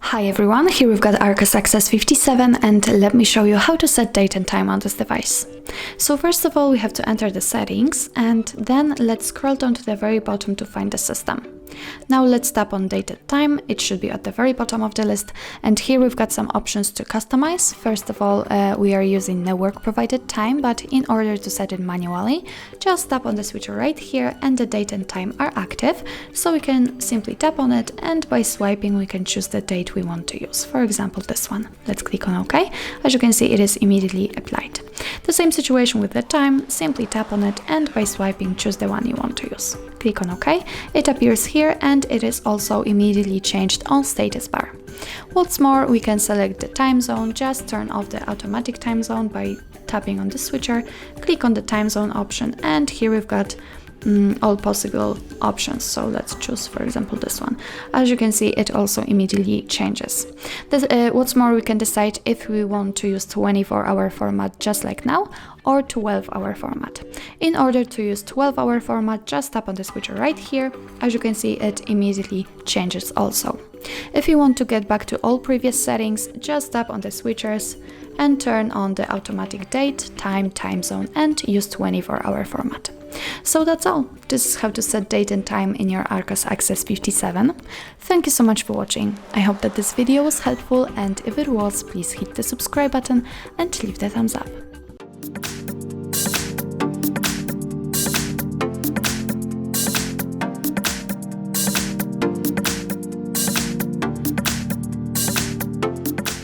Hi everyone, here we've got ARCHOS Access 57 and let me show you how to set date and time on this device. So first of all we have to enter the settings and then let's scroll down to the very bottom to find the system. Now let's tap on date and time, it should be at the very bottom of the list, and here we've got some options to customize. First of all, we are using network provided time, but in order to set it manually, just tap on the switcher right here and the date and time are active, so we can simply tap on it and by swiping we can choose the date we want to use. For example, this one. Let's click on OK. As you can see, it is immediately applied. The same situation with the time, simply tap on it and by swiping choose the one you want to use. Click on OK, it appears here and it is also immediately changed on status bar. What's more, we can select the time zone, just turn off the automatic time zone by tapping on the switcher, click on the time zone option, and here we've got all possible options. So let's choose, for example, this one. As you can see, it also immediately changes. What's more, we can decide if we want to use 24-hour format just like now or 12-hour format. In order to use 12-hour format, just tap on the switcher right here. As you can see, it immediately changes also. If you want to get back to all previous settings, just tap on the switchers and turn on the automatic date, time zone and use 24-hour format. So that's all. This is how to set date and time in your ARCHOS Access 57. Thank you so much for watching. I hope that this video was helpful, and if it was, please hit the subscribe button and leave the thumbs up.